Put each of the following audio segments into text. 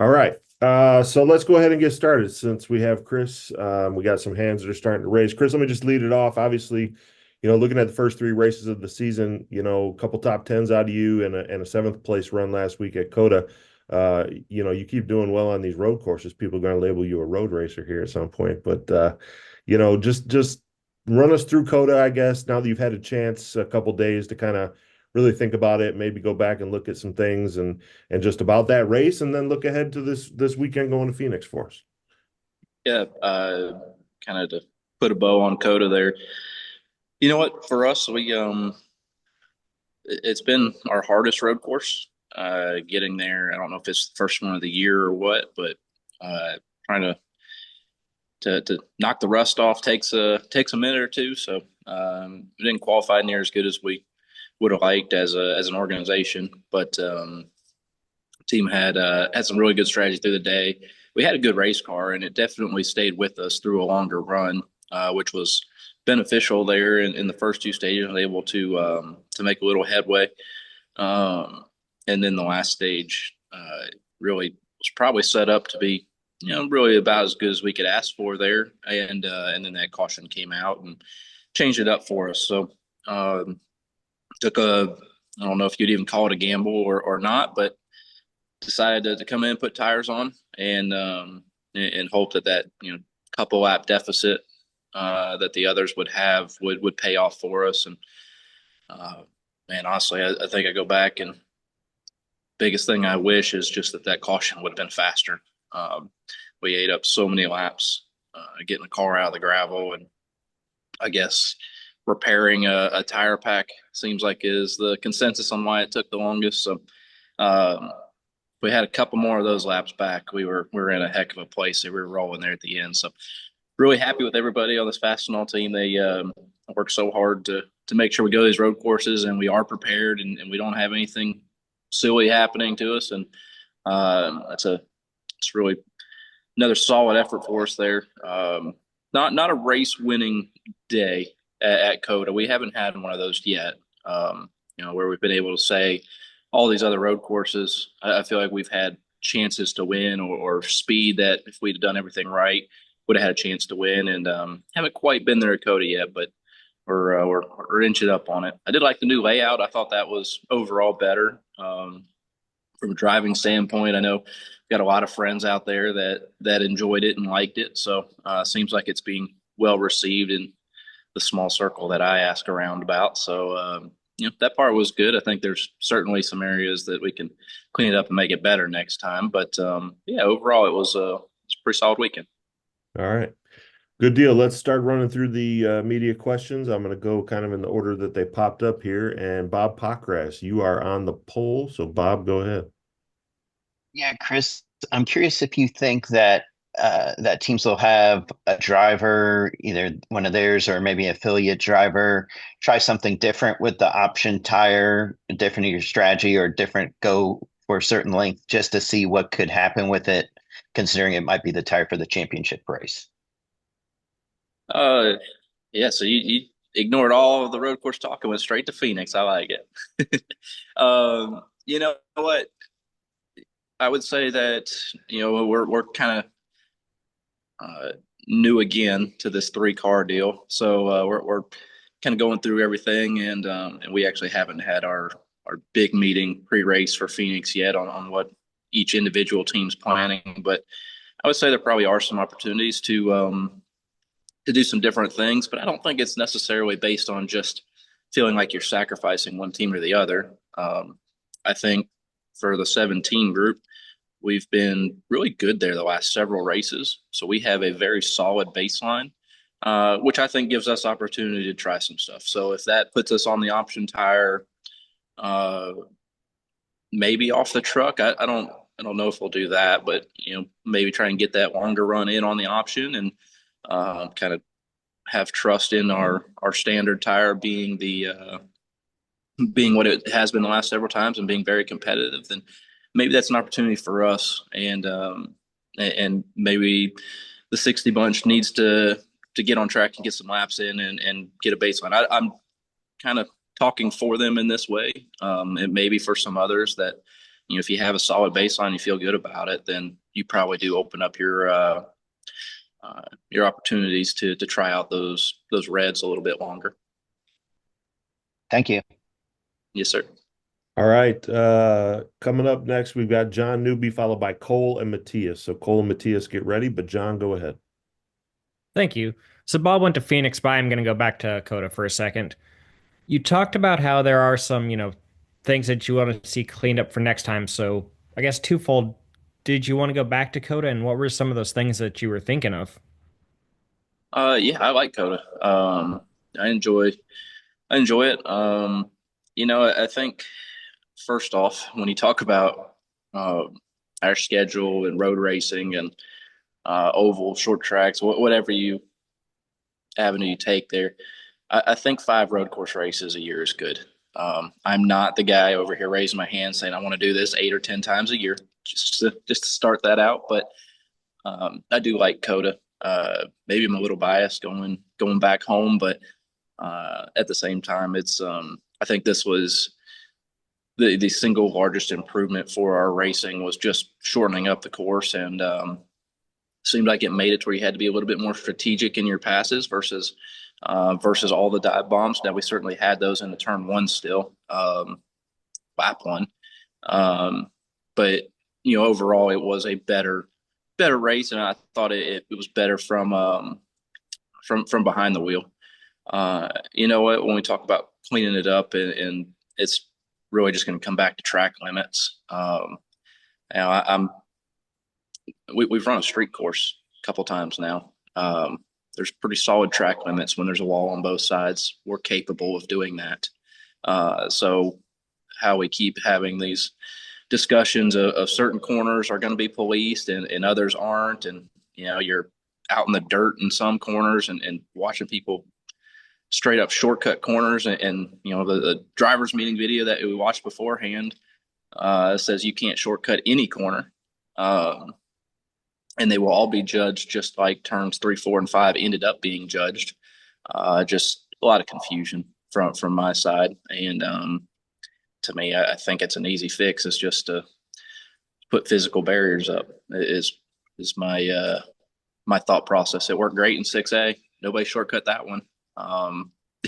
All right. So let's go ahead and get started since we have Chris. We got some hands that are starting to raise. Chris, let me just lead it off. Obviously, looking at the first three races of the season, a couple top tens out of you and a seventh place run last week at COTA. You keep doing well on these road courses. People are going to label you a road racer here at some point. But just run us through COTA, I guess, now that you've had a chance a couple days to kind of really think about it, maybe go back and look at some things and just about that race, and then look ahead to this weekend going to Phoenix for us. Yeah, kind of to put a bow on Coda there. You know what? For us, it's been our hardest road course. Getting there, I don't know if it's the first one of the year or what, but uh, trying to knock the rust off takes a minute or two. So we didn't qualify near as good as we would have liked as an organization, but team had some really good strategy through the day. We had a good race car, and it definitely stayed with us through a longer run, which was beneficial there in the first two stages. I was able to make a little headway, um, and then the last stage really was probably set up to be really about as good as we could ask for there, and then that caution came out and changed it up for us. So took a I don't know if you'd even call it a gamble or not, but decided to come in, put tires on, and hope that couple lap deficit that the others would have would pay off for us. And uh, man, honestly, I think I go back and biggest thing I wish is just that caution would have been faster. Um, we ate up so many laps getting the car out of the gravel, and I guess repairing a tire pack seems like is the consensus on why it took the longest. So um, we had a couple more of those laps back, we were in a heck of a place. We were rolling there at the end. So really happy with everybody on this Fastenal team. They work so hard to make sure we go to these road courses and we are prepared and we don't have anything silly happening to us. And it's really another solid effort for us there. Not a race winning day at COTA. We haven't had one of those yet. Where we've been able to say all these other road courses, I feel like we've had chances to win or speed that if we'd have done everything right, would have had a chance to win. And haven't quite been there at COTA yet, but we're inching up on it. I did like the new layout. I thought that was overall better from a driving standpoint. I know got a lot of friends out there that enjoyed it and liked it. So seems like it's being well received in the small circle that I ask around about. So that part was good. I think there's certainly some areas that we can clean it up and make it better next time. But yeah, overall it was a pretty solid weekend. All right. Good deal. Let's start running through the media questions. I'm going to go kind of in the order that they popped up here. And Bob Pockras, you are on the poll. So, Bob, go ahead. Yeah, Chris, I'm curious if you think that teams will have a driver, either one of theirs or maybe affiliate driver, try something different with the option tire, different in your strategy or different go for a certain length just to see what could happen with it, considering it might be the tire for the championship race. Uh, yeah, so you ignored all of the road course talk and went straight to Phoenix. I like it. You know what? I would say that we're kind of new again to this three-car deal, so we're kind of going through everything, and we actually haven't had our big meeting pre-race for Phoenix yet on what each individual team's planning. But I would say there probably are some opportunities to do some different things, but I don't think it's necessarily based on just feeling like you're sacrificing one team or the other. I think for the 17 group, we've been really good there the last several races. So we have a very solid baseline, which I think gives us opportunity to try some stuff. So if that puts us on the option tire, uh, maybe off the truck, I don't know if we'll do that, but maybe try and get that longer run in on the option and kind of have trust in our standard tire being what it has been the last several times and being very competitive, then maybe that's an opportunity for us. And maybe the 60 bunch needs to get on track and get some laps in and get a baseline. I'm kind of talking for them in this way, and maybe for some others that if you have a solid baseline, you feel good about it, then you probably do open up your opportunities to try out those reds a little bit longer. Thank you. Yes, sir. All right. Coming up next, we've got John Newby followed by Cole and Matthias. So Cole and Matthias, get ready. But John, go ahead. Thank you. So Bob went to Phoenix, but I'm going to go back to COTA for a second. You talked about how there are some, things that you want to see cleaned up for next time. So I guess twofold. Did you want to go back to COTA, and what were some of those things that you were thinking of? Yeah, I like COTA. I enjoy it. I think first off, when you talk about our schedule and road racing and oval, short tracks, whatever avenue you take there, I think 5 road course races a year is good. I'm not the guy over here raising my hand saying I want to do this 8 or 10 times a year, just to start that out. But I do like COTA. Maybe I'm a little biased going back home, but at the same time, it's I think this was the single largest improvement for our racing was just shortening up the course, and seemed like it made it to where you had to be a little bit more strategic in your passes versus all the dive bombs. Now we certainly had those in the turn one still, lap one, but overall it was a better race, and I thought it was better from behind the wheel. You know what? When we talk about cleaning it up, and it's really just going to come back to track limits. We've run a street course a couple times now. There's pretty solid track limits when there's a wall on both sides. We're capable of doing that. So how we keep having these discussions of certain corners are going to be policed and others aren't. And, you're out in the dirt in some corners and watching people straight up shortcut corners. And the driver's meeting video that we watched beforehand says you can't shortcut any corner. And they will all be judged just like turns 3, 4, and 5 ended up being judged. Just a lot of confusion from my side. And to me, I think it's an easy fix. It's just to put physical barriers up. Is my thought process. It worked great in 6A. Nobody shortcut that one.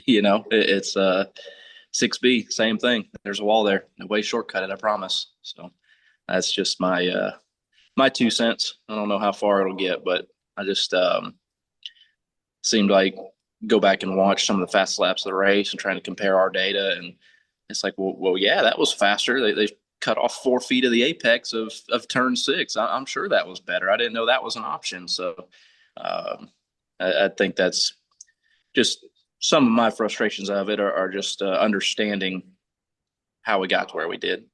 It's 6B, same thing. There's a wall there. Nobody shortcut it, I promise. So that's just my 2 cents. I don't know how far it'll get, but I just seemed like go back and watch some of the fast laps of the race and trying to compare our data. And it's like, well, yeah, that was faster. They cut off 4 feet of the apex of turn 6. I'm sure that was better. I didn't know that was an option. So I think that's just some of my frustrations of it are just understanding how we got to where we did.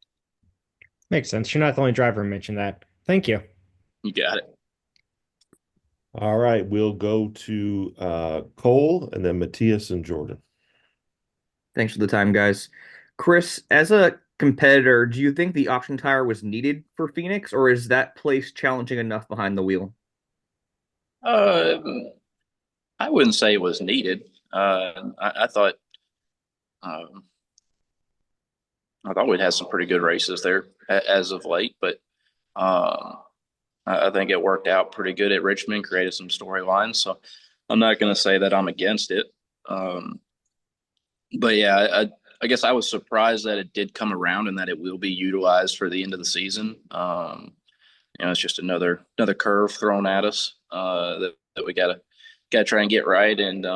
Makes sense. You're not the only driver who mentioned that. Thank you. You got it. All right. We'll go to Cole and then Matthias and Jordan. Thanks for the time, guys. Chris, as a competitor, do you think the option tire was needed for Phoenix, or is that place challenging enough behind the wheel? I wouldn't say it was needed. I thought we'd had some pretty good races there as of late, but I think it worked out pretty good at Richmond, created some storylines. So I'm not going to say that I'm against it. But yeah, I guess I was surprised that it did come around and that it will be utilized for the end of the season. It's just another curve thrown at us that we gotta try and get right, and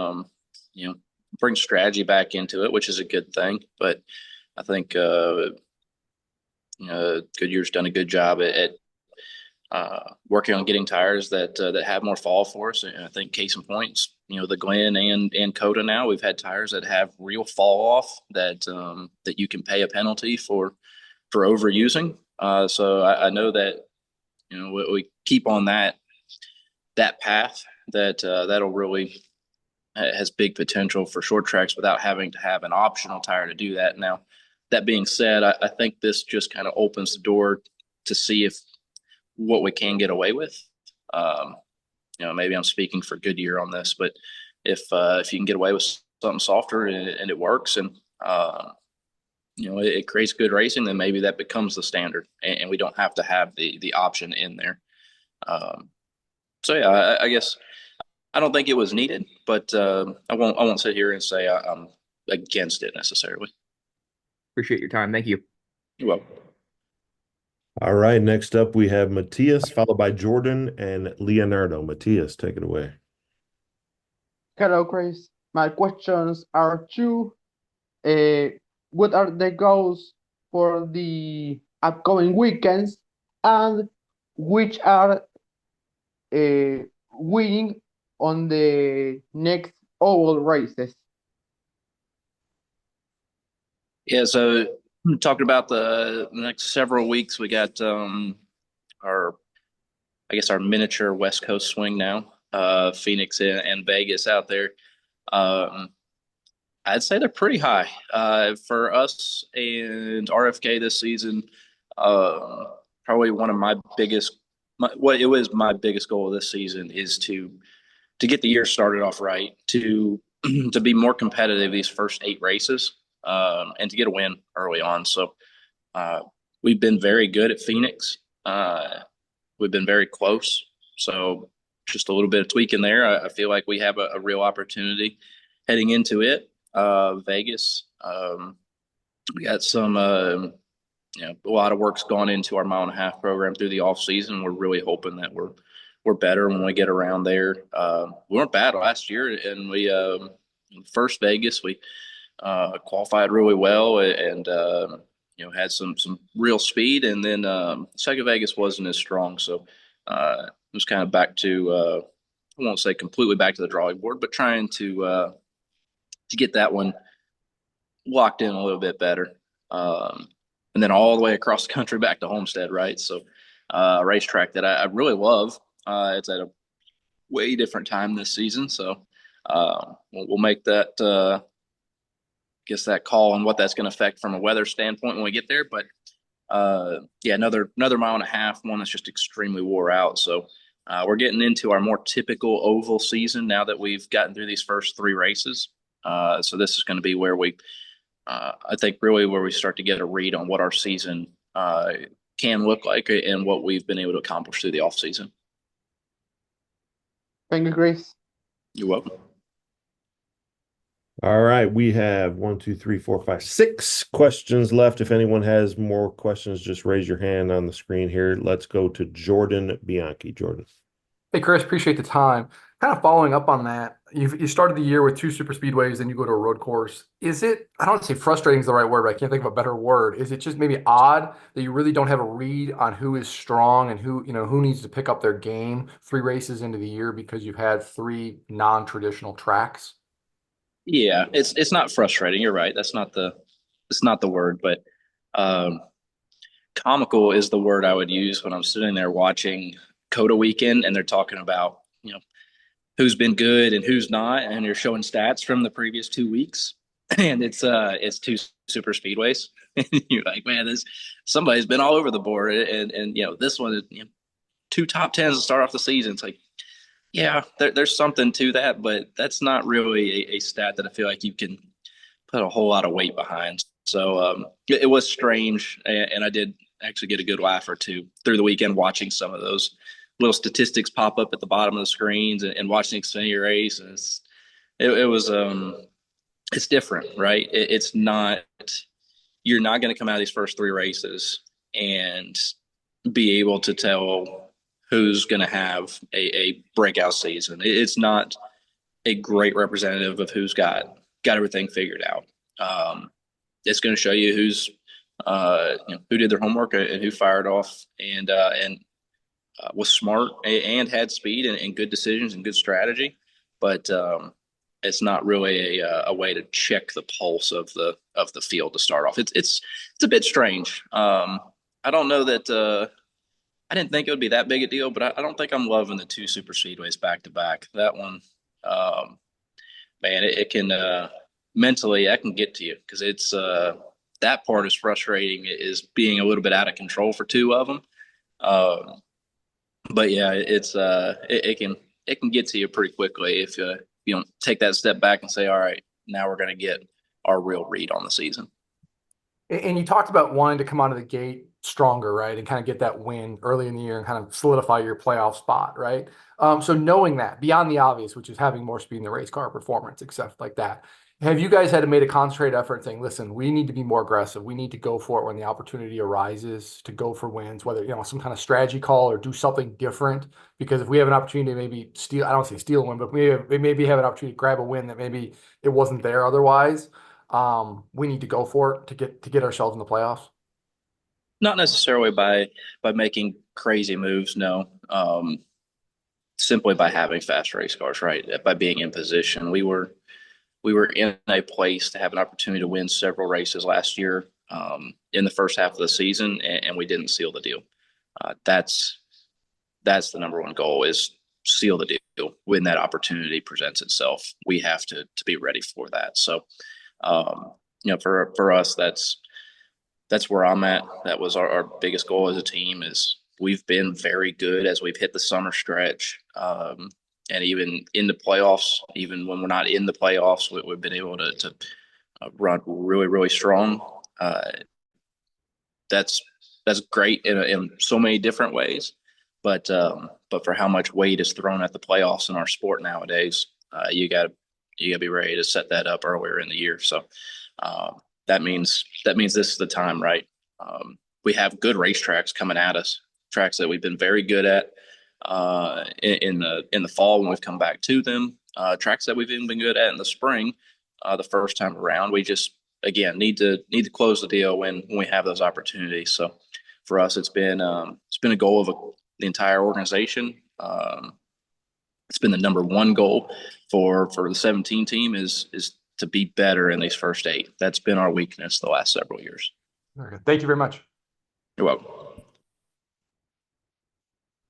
bring strategy back into it, which is a good thing. But I think Goodyear's done a good job at working on getting tires that have more fall for us. And I think case in points, the Glen and COTA now, we've had tires that have real fall off that you can pay a penalty for overusing. So I know that we keep on that path that'll really has big potential for short tracks without having to have an optional tire to do that. Now, that being said, I think this just kind of opens the door to see if what we can get away with. Maybe I'm speaking for Goodyear on this, but if you can get away with something softer and it works, and it creates good racing, then maybe that becomes the standard, and we don't have to have the option in there. So yeah, I guess I don't think it was needed, but I won't sit here and say I'm against it necessarily. Appreciate your time. Thank you. You're welcome. All right, next up we have Matthias, followed by Jordan and Leonardo. Matthias, take it away. Hello, Chris. My questions are two. What are the goals for the upcoming weekends, and which are winning on the next oval races? Yeah, so talking about the next several weeks, we got our miniature West Coast swing now, Phoenix and Vegas out there. I'd say they're pretty high for us and RFK this season. Probably one of my biggest, it was my biggest goal this season is to get the year started off right, to to be more competitive these first 8 races, and to get a win early on. So we've been very good at Phoenix. We've been very close. So just a little bit of tweaking there. I feel like we have a real opportunity heading into it. Vegas, we got some, a lot of work's gone into our 1.5-mile program through the off season. We're really hoping that we're better when we get around there. We weren't bad last year, and we first Vegas we qualified really well and had some real speed, and then second Vegas wasn't as strong, so it was kind of back to I won't say completely back to the drawing board, but trying to get that one locked in a little bit better. And then all the way across the country back to Homestead, right? So racetrack that I really love. It's at a way different time this season. So we'll make that, guess that call on what that's going to affect from a weather standpoint when we get there. But another 1.5 miles, one that's just extremely wore out. So we're getting into our more typical oval season now that we've gotten through these first 3 races. So this is going to be where I think really where we start to get a read on what our season can look like and what we've been able to accomplish through the off season. Thank you, Chris. You're welcome. All right, we have 1, 2, 3, 4, 5, 6 questions left. If anyone has more questions, just raise your hand on the screen here. Let's go to Jordan Bianchi. Jordan. Hey, Chris, appreciate the time. Kind of following up on that, you started the year with 2 super speedways, then you go to a road course. Is it, I don't want to say frustrating is the right word, but I can't think of a better word. Is it just maybe odd that you really don't have a read on who is strong and who needs to pick up their game 3 races into the year because you've had 3 non-traditional tracks? Yeah, it's not frustrating. You're right. It's not the word, but comical is the word I would use when I'm sitting there watching COTA weekend and they're talking about, who's been good and who's not, and you're showing stats from the previous 2 weeks, and it's 2 super speedways. You're like, man, somebody's been all over the board, and this one, 2 top 10s to start off the season. It's like, yeah, there's something to that, but that's not really a stat that I feel like you can put a whole lot of weight behind. So it was strange, and I did actually get a good laugh or two through the weekend watching some of those little statistics pop up at the bottom of the screens and watching the Xfinity race. And it's different, right? It's not, you're not going to come out of these first 3 races and be able to tell who's going to have a breakout season. It's not a great representative of who's got everything figured out. It's going to show you who's, who did their homework and who fired off and was smart and had speed and good decisions and good strategy, but it's not really a way to check the pulse of the field to start off. It's a bit strange. I don't know that I didn't think it would be that big a deal, but I don't think I'm loving the 2 super speedways back to back. That one, man, it can mentally I can get to you because it's that part is frustrating. Is being a little bit out of control for 2 of them. But yeah, it can get to you pretty quickly if you don't take that step back and say, all right, now we're going to get our real read on the season. And you talked about wanting to come out of the gate stronger, right? And kind of get that win early in the year and kind of solidify your playoff spot, right? So knowing that beyond the obvious, which is having more speed in the race car performance, except like that, have you guys had to make a concentrated effort saying, listen, we need to be more aggressive. We need to go for it when the opportunity arises to go for wins, whether, some kind of strategy call or do something different. Because if we have an opportunity to maybe steal, I don't say steal a win, but we maybe have an opportunity to grab a win that maybe it wasn't there otherwise. We need to go for it to get ourselves in the playoffs. Not necessarily by making crazy moves, no. Simply by having fast race cars, right? By being in position. We were in a place to have an opportunity to win several races last year in the first half of the season, and we didn't seal the deal. That's the number one goal, is seal the deal. When that opportunity presents itself, we have to be ready for that. So, for us, that's where I'm at. That was our biggest goal as a team. Is we've been very good as we've hit the summer stretch. And even in the playoffs, even when we're not in the playoffs, we've been able to run really, really strong. That's great in so many different ways, but for how much weight is thrown at the playoffs in our sport nowadays, you gotta be ready to set that up earlier in the year. So that means this is the time, right? We have good racetracks coming at us, tracks that we've been very good at in the fall when we've come back to them, tracks that we've even been good at in the spring, the first time around. We just, again, need to close the deal when we have those opportunities. So for us, it's been a goal of the entire organization. It's been the number one goal for the 17 team is to be better in these first 8. That's been our weakness the last several years. Okay. Thank you very much. You're welcome.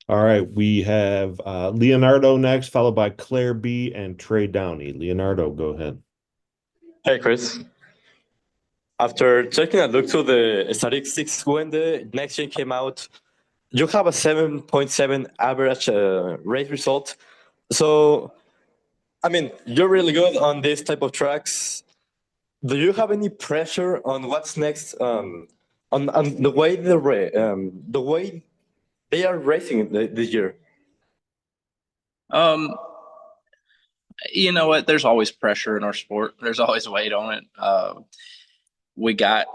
All right, we have Leonardo next, followed by Claire B. and Trey Downey. Leonardo, go ahead. Hey, Chris. After taking a look to the statistics when the next gen came out, you have a 7.7 average race result. So, I mean, you're really good on this type of tracks. Do you have any pressure on what's next on the way the way they are racing this year? You know what? There's always pressure in our sport. There's always weight on it. We got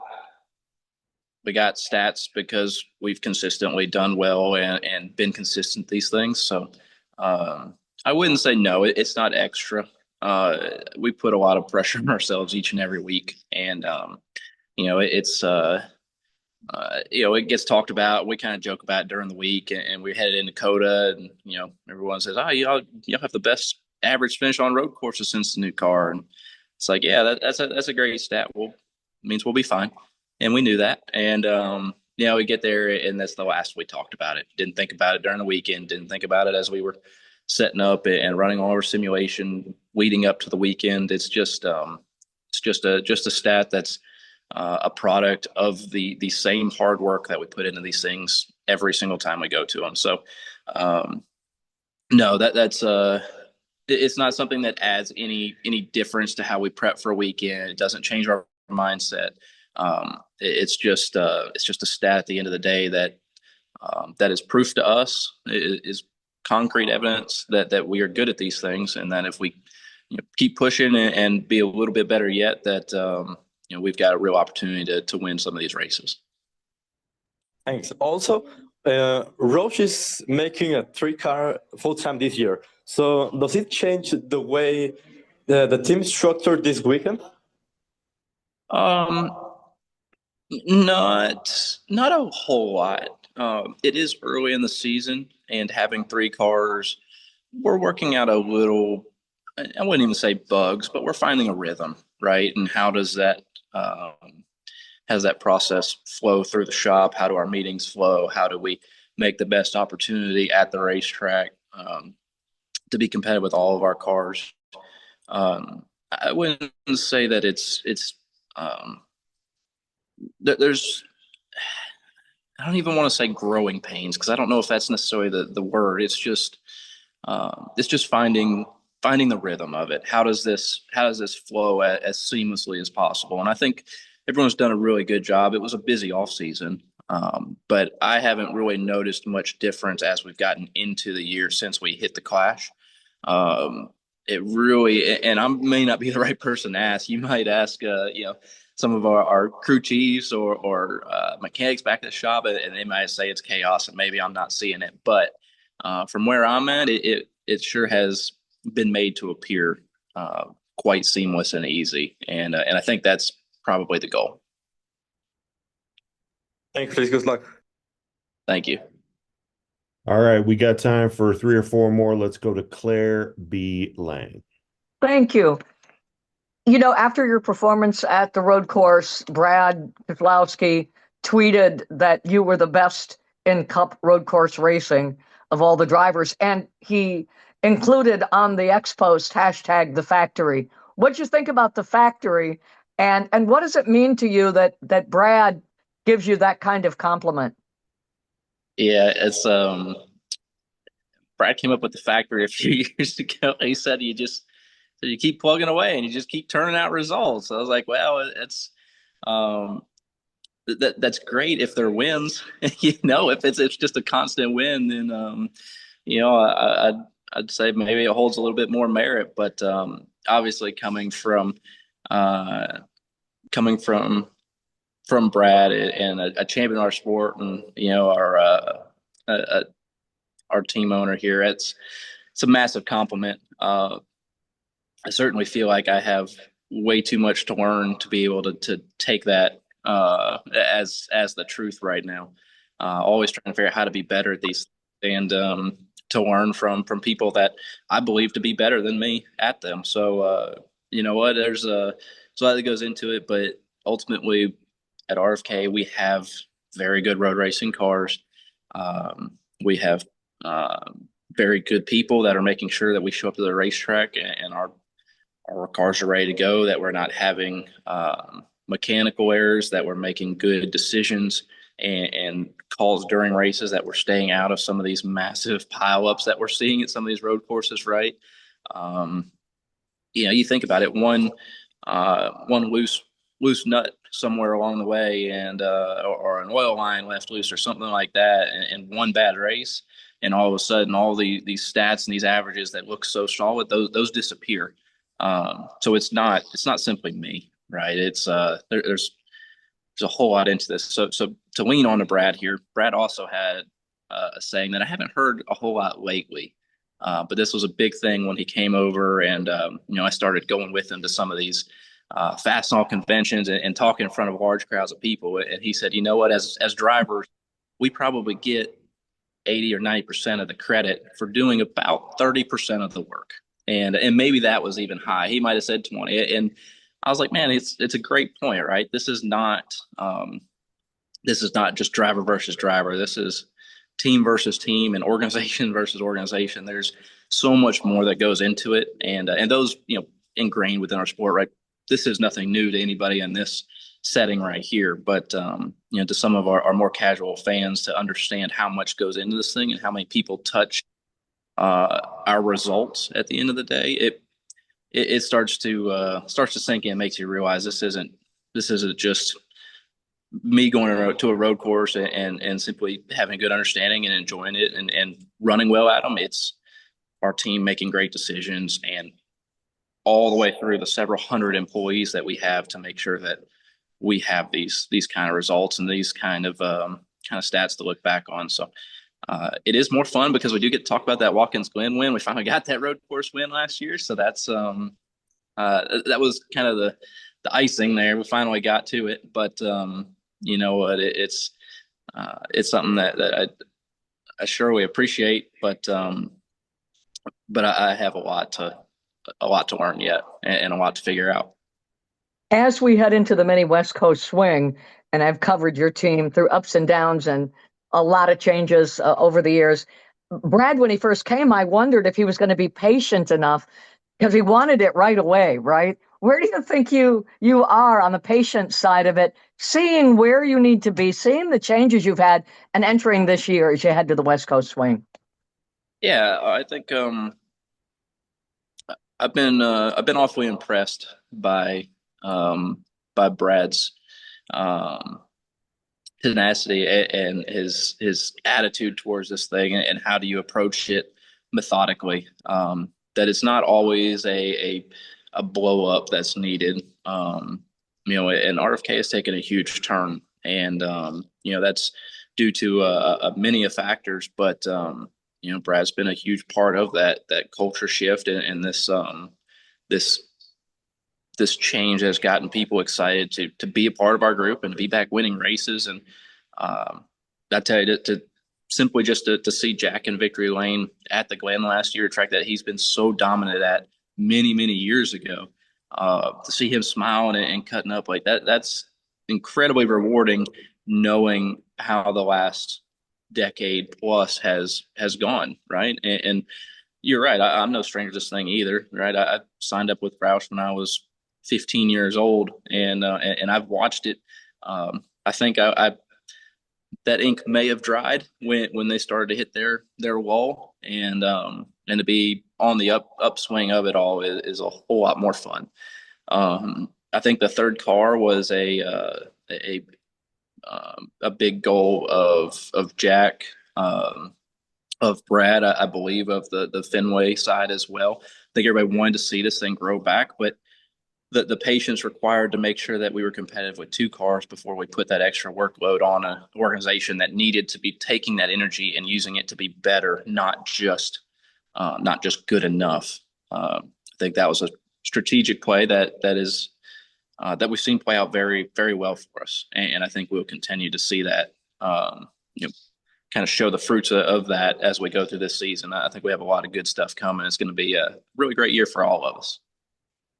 stats because we've consistently done well and been consistent these things. So I wouldn't say no. It's not extra. We put a lot of pressure on ourselves each and every week, and it's it gets talked about. We kind of joke about it during the week, and we're headed into COTA, and everyone says, "Oh, y'all have the best average finish on road courses since the new car." And it's like, yeah, that's a great stat. Well, it means we'll be fine, and we knew that. And we get there, and that's the last we talked about it. Didn't think about it during the weekend. Didn't think about it as we were setting up and running all our simulation leading up to the weekend. It's just a stat that's a product of the same hard work that we put into these things every single time we go to them. So no, that's it's not something that adds any difference to how we prep for a weekend. It doesn't change our mindset. It's just a stat at the end of the day that is proof to us, is concrete evidence that we are good at these things, and that if we keep pushing and be a little bit better yet, that we've got a real opportunity to win some of these races. Thanks. Also, Roche is making a 3-car full-time this year. So does it change the way the team structured this weekend? Not a whole lot. It is early in the season, and having 3 cars, we're working out a little, I wouldn't even say bugs, but we're finding a rhythm, right? And how does that process flow through the shop? How do our meetings flow? How do we make the best opportunity at the racetrack to be competitive with all of our cars? I wouldn't say that there's, I don't even want to say growing pains, because I don't know if that's necessarily the word. It's just finding the rhythm of it. How does this flow as seamlessly as possible? And I think everyone's done a really good job. It was a busy off season, but I haven't really noticed much difference as we've gotten into the year since we hit the Clash. It really, and I may not be the right person to ask. You might ask, some of our crew chiefs or mechanics back at the shop, and they might say it's chaos, and maybe I'm not seeing it. But from where I'm at, it sure has been made to appear quite seamless and easy, and I think that's probably the goal. Thanks, Chris. Good luck. Thank you. All right, we got time for 3 or 4 more. Let's go to Claire B. Lang. Thank you. After your performance at the road course, Brad Keselowski tweeted that you were the best in Cup road course racing of all the drivers, and he included on the X post hashtag the factory. What'd you think about the factory, and what does it mean to you that Brad gives you that kind of compliment? Yeah, it's Brad came up with the factory a few years ago. He said you keep plugging away and you just keep turning out results. So I was like, well, it's that's great if they're wins. If it's just a constant win, then I'd say maybe it holds a little bit more merit. But obviously coming from Brad and a champion of our sport, and our team owner here, it's a massive compliment. I certainly feel like I have way too much to learn to be able to take that as the truth right now. Always trying to figure out how to be better at these and to learn from people that I believe to be better than me at them. So you know what? There's a lot that goes into it, but ultimately at RFK we have very good road racing cars. We have very good people that are making sure that we show up to the racetrack and our cars are ready to go, that we're not having mechanical errors, that we're making good decisions and calls during races, that we're staying out of some of these massive pileups that we're seeing at some of these road courses, right? You think about it, one loose nut somewhere along the way and or an oil line left loose or something like that in one bad race, and all of a sudden all these stats and these averages that look so solid, those disappear. So it's not simply me, right? It's there's a whole lot into this. So to lean on to Brad here, Brad also had a saying that I haven't heard a whole lot lately, but this was a big thing when he came over, and I started going with him to some of these Fastenal conventions and talking in front of large crowds of people. And he said, you know what, as drivers, we probably get 80 or 90% of the credit for doing about 30% of the work. And maybe that was even high. He might have said 20. And I was like, man, it's a great point, right? This is not just driver versus driver. This is team versus team and organization versus organization. There's so much more that goes into it, and those ingrained within our sport, right? This is nothing new to anybody in this setting right here, but to some of our more casual fans, to understand how much goes into this thing and how many people touch our results at the end of the day, it starts to sink in, makes you realize this isn't just me going to a road course and simply having a good understanding and enjoying it and running well at them. It's our team making great decisions, and all the way through the several hundred employees that we have to make sure that we have these kind of results and these kind of stats to look back on. So it is more fun because we do get to talk about that Watkins Glen win. We finally got that road course win last year, so that's that was kind of the icing there. We finally got to it, but you know what? It's something that I surely appreciate, but I have a lot to learn yet and a lot to figure out. As we head into the mini West Coast swing, and I've covered your team through ups and downs and a lot of changes over the years. Brad, when he first came, I wondered if he was going to be patient enough because he wanted it right away, right? Where do you think you are on the patient side of it, seeing where you need to be, seeing the changes you've had, and entering this year as you head to the West Coast swing? Yeah, I think I've been awfully impressed by Brad's tenacity and his attitude towards this thing, and how do you approach it methodically. That it's not always a blow up that's needed. And RFK has taken a huge turn, and that's due to many factors, but Brad's been a huge part of that culture shift, and this this change has gotten people excited to be a part of our group and to be back winning races. And I tell you, to simply just to see Jack in victory lane at the Glen last year, a track that he's been so dominant at many years ago, to see him smiling and cutting up like that's incredibly rewarding, knowing how the last decade plus has gone, right? And you're right. I'm no stranger to this thing either, right? I signed up with Roush when I was 15 years old, and I've watched it. I think I that ink may have dried when they started to hit their wall, and to be on the upswing of it all is a whole lot more fun. I think the third car was a big goal of Jack, of Brad, I believe, of the Fenway side as well. I think everybody wanted to see this thing grow back, but the patience required to make sure that we were competitive with two cars before we put that extra workload on an organization that needed to be taking that energy and using it to be better, not just good enough. I think that was a strategic play that we've seen play out very, very well for us, and I think we'll continue to see that kind of show the fruits of that as we go through this season. I think we have a lot of good stuff coming. It's going to be a really great year for all of us.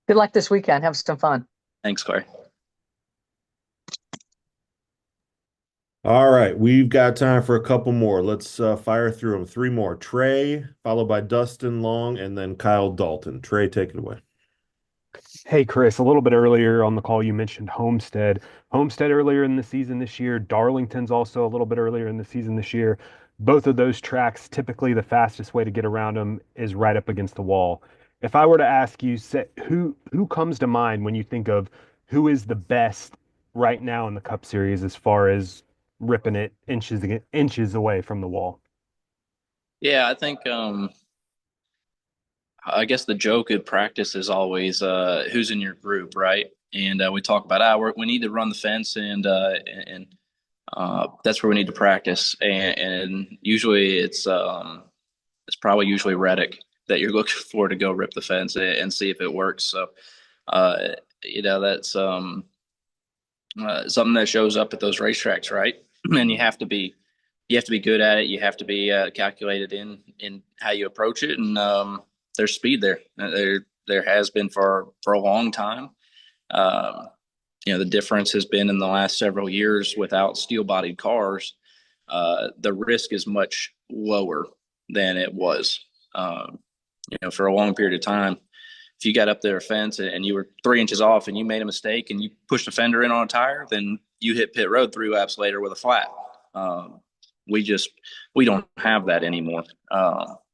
Good luck this weekend. Have some fun. Thanks, Clay. All right, we've got time for a couple more. Let's fire through them. Three more. Trey, followed by Dustin Long, and then Kyle Dalton. Trey, take it away. Hey, Chris, a little bit earlier on the call, you mentioned Homestead. Homestead earlier in the season this year. Darlington's also a little bit earlier in the season this year. Both of those tracks, typically the fastest way to get around them is right up against the wall. If I were to ask you, who comes to mind when you think of who is the best right now in the Cup Series as far as ripping it inches away from the wall? Yeah, I think I guess the joke at practice is always who's in your group, right? And we talk about we need to run the fence, and that's where we need to practice. And usually it's probably usually Reddick that you're looking for to go rip the fence and see if it works. So that's something that shows up at those racetracks, right? And you have to be good at it. You have to be calculated in how you approach it, and there's speed there. There has been for a long time. The difference has been in the last several years without steel-bodied cars. The risk is much lower than it was. For a long period of time, if you got up there a fence and you were 3 inches off and you made a mistake and you pushed a fender in on a tire, then you hit pit road 3 laps later with a flat. We don't have that anymore.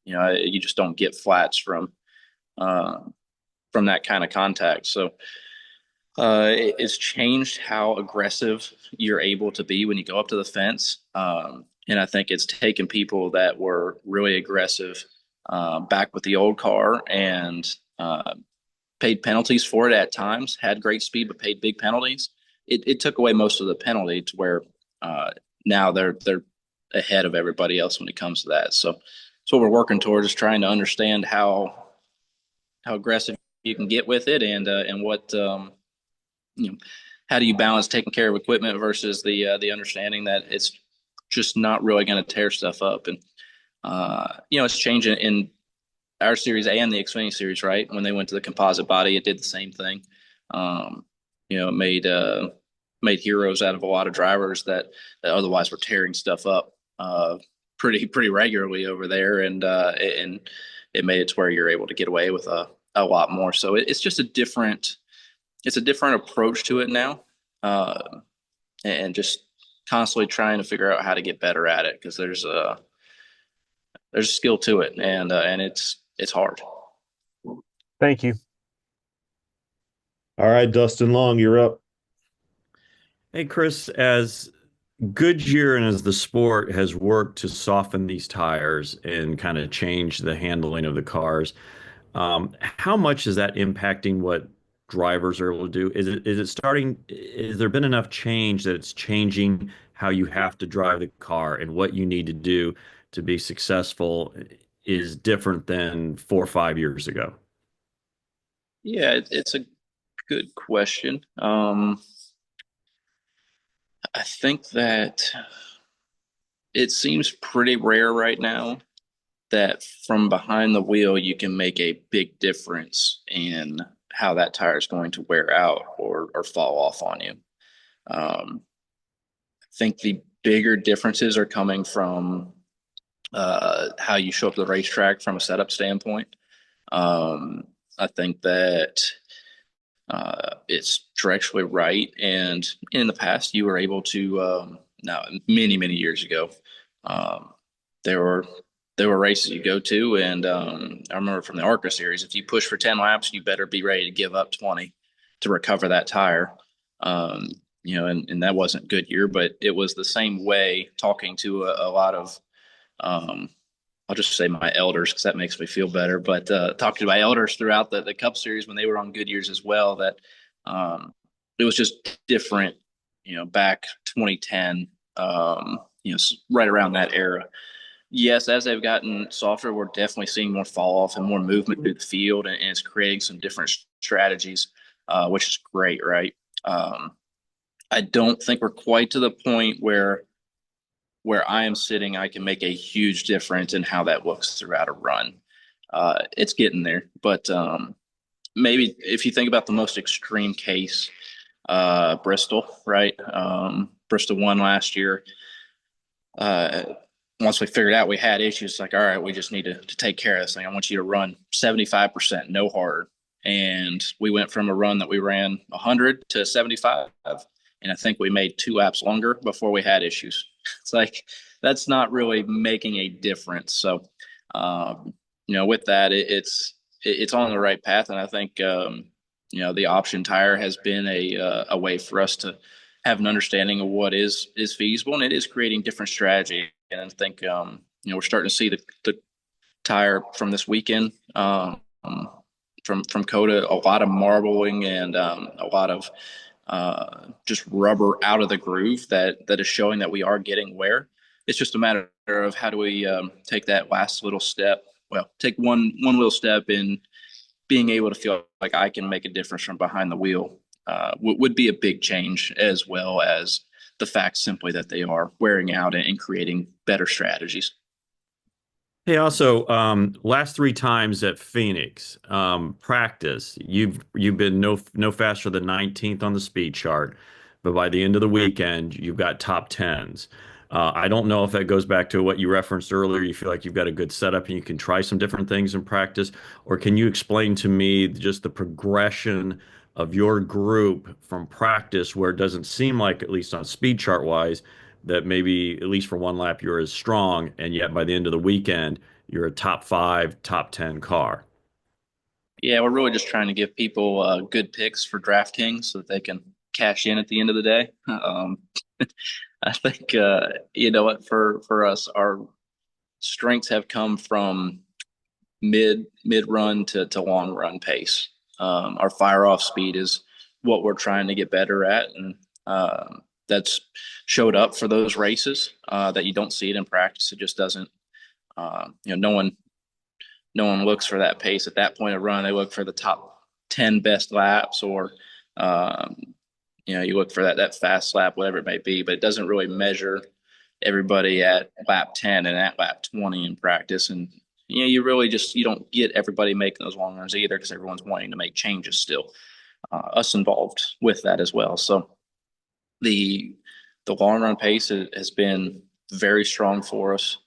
You just don't get flats from that kind of contact. So it's changed how aggressive you're able to be when you go up to the fence. And I think it's taken people that were really aggressive back with the old car and paid penalties for it at times, had great speed, but paid big penalties. It took away most of the penalty to where now they're ahead of everybody else when it comes to that. So what we're working towards is trying to understand how aggressive you can get with it, and what how do you balance taking care of equipment versus the understanding that it's just not really going to tear stuff up. And it's changing in our series and the Xfinity series, right? When they went to the composite body, it did the same thing. It made heroes out of a lot of drivers that otherwise were tearing stuff up pretty regularly over there, and it made it to where you're able to get away with a lot more. So it's just a different approach to it now, and just constantly trying to figure out how to get better at it, because there's a skill to it, and it's hard. Thank you. All right, Dustin Long, you're up. Hey, Chris, as Goodyear and as the sport has worked to soften these tires and kind of change the handling of the cars, how much is that impacting what drivers are able to do? Is it starting? Is there been enough change that it's changing how you have to drive the car and what you need to do to be successful is different than 4 or 5 years ago? Yeah, it's a good question. I think that it seems pretty rare right now that from behind the wheel you can make a big difference in how that tire is going to wear out or fall off on you. I think the bigger differences are coming from how you show up to the racetrack from a setup standpoint. I think that it's directionally right. And in the past, you were able to, now many years ago, um, there were races you go to, and I remember from the ARCA series, if you push for 10 laps, you better be ready to give up 20 to recover that tire. Um, and that wasn't Goodyear, but it was the same way talking to a lot of um, I'll just say my elders because that makes me feel better. But talking to my elders throughout the Cup Series when they were on good years as well, that it was just different, back 2010, right around that era. Yes, as they've gotten softer, we're definitely seeing more fall off and more movement through the field, and it's creating some different strategies, which is great, right? I don't think we're quite to the point where I am sitting, I can make a huge difference in how that looks throughout a run. It's getting there, but maybe if you think about the most extreme case, Bristol, right? Bristol won last year. Once we figured out we had issues, like, all right, we just need to take care of this thing. I want you to run 75%, no hard. And we went from a run that we ran 100 to 75. And I think we made 2 laps longer before we had issues. It's like, that's not really making a difference. So, with that, it's on the right path. And I think, the option tire has been a way for us to have an understanding of what is feasible, and it is creating different strategy. And I think, we're starting to see the tire from this weekend, from COTA, a lot of marbling and a lot of just rubber out of the groove that is showing that we are getting wear. It's just a matter of how do we take that last little step. Well, take one little step in being able to feel like I can make a difference from behind the wheel would be a big change, as well as the fact simply that they are wearing out and creating better strategies. Hey, also, last 3 times at Phoenix, practice, you've been no faster than 19th on the speed chart, but by the end of the weekend, you've got top tens. I don't know if that goes back to what you referenced earlier. You feel like you've got a good setup and you can try some different things in practice, or can you explain to me just the progression of your group from practice, where it doesn't seem like, at least on speed chart wise, that maybe at least for one lap you're as strong, and yet by the end of the weekend you're a top 5, top 10 car. Yeah, we're really just trying to give people good picks for DraftKings so that they can cash in at the end of the day. I think you know what, for us, our strengths have come from mid run to long run pace. Our fire off speed is what we're trying to get better at, and that's showed up for those races that you don't see it in practice. It just doesn't. No one looks for that pace at that point of run. They look for the top 10 best laps, or you look for that fast lap, whatever it may be. But it doesn't really measure everybody at lap 10 and at lap 20 in practice. And you really you don't get everybody making those long runs either, because everyone's wanting to make changes still. Us involved with that as well. So the long run pace has been very strong for us.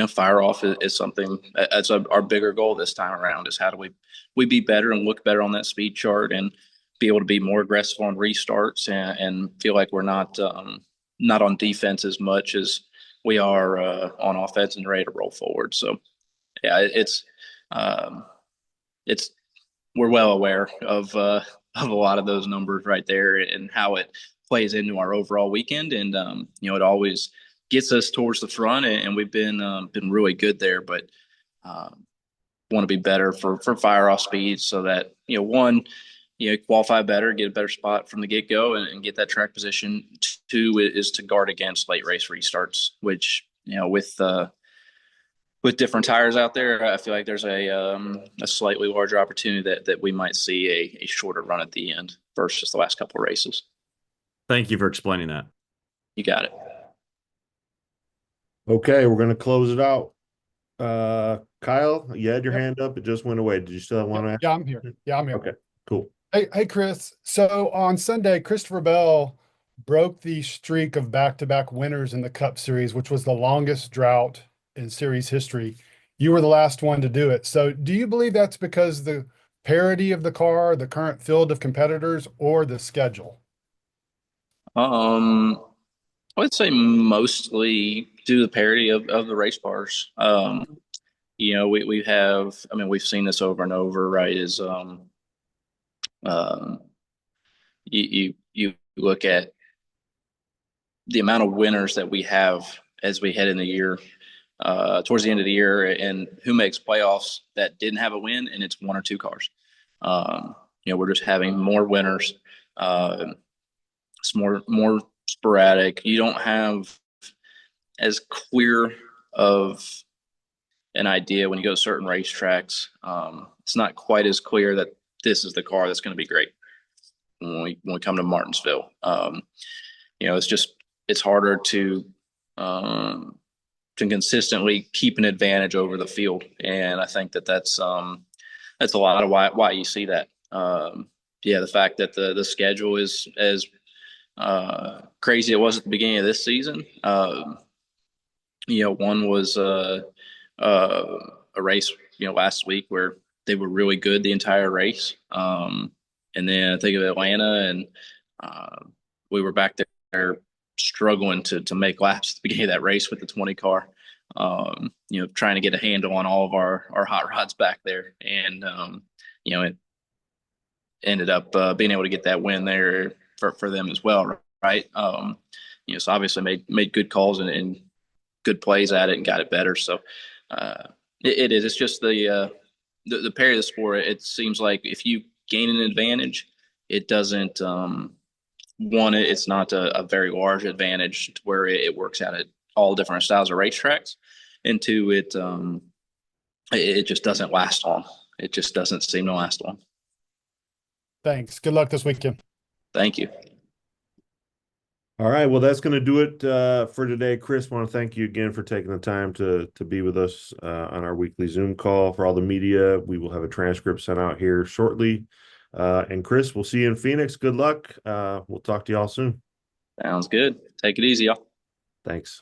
Fire off is something that's our bigger goal this time around, is how do we be better and look better on that speed chart and be able to be more aggressive on restarts and feel like we're not on defense as much as we are on offense and ready to roll forward. So yeah, it's we're well aware of a lot of those numbers right there and how it plays into our overall weekend. And, it always gets us towards the front, and we've been really good there, but want to be better for fire off speed so that, one, qualify better, get a better spot from the get-go and get that track position. Two is to guard against late race restarts, which, with different tires out there, I feel like there's a slightly larger opportunity that we might see a shorter run at the end versus the last couple of races. Thank you for explaining that. You got it. Okay, we're going to close it out. Kyle, you had your hand up. It just went away. Did you still want to? Yeah, I'm here. Yeah, I'm here. Okay, cool. Hey, Chris. So on Sunday, Christopher Bell broke the streak of back-to-back winners in the Cup Series, which was the longest drought in series history. You were the last one to do it. So do you believe that's because the parity of the car, the current field of competitors, or the schedule? I would say mostly due to the parity of the race cars. We have, we've seen this over and over, right? You look at the amount of winners that we have as we head in the year, towards the end of the year, and who makes playoffs that didn't have a win, and it's one or two cars. We're just having more winners. It's more sporadic. You don't have as clear of an idea when you go to certain racetracks. It's not quite as clear that this is the car that's going to be great when we come to Martinsville. It's harder to consistently keep an advantage over the field, and I think that's a lot of why you see that. The fact that the schedule is as crazy it was at the beginning of this season. One was a race last week where they were really good the entire race, and then I think of Atlanta, and we were back there struggling to make laps at the beginning of that race with the 20 car. Trying to get a handle on all of our hot rods back there, and it ended up being able to get that win there for them as well, right? So obviously made good calls and good plays at it and got it better. So it is. It's just the parity of the sport. It seems like if you gain an advantage, it doesn't it's not a very large advantage to where it works out at all different styles of racetracks. And two, it just doesn't last long. It just doesn't seem to last long. Thanks. Good luck this weekend. Thank you. All right. Well, that's going to do it for today. Chris, I want to thank you again for taking the time to be with us on our weekly Zoom call. For all the media, we will have a transcript sent out here shortly. And Chris, we'll see you in Phoenix. Good luck. We'll talk to you all soon. Sounds good. Take it easy, y'all. Thanks.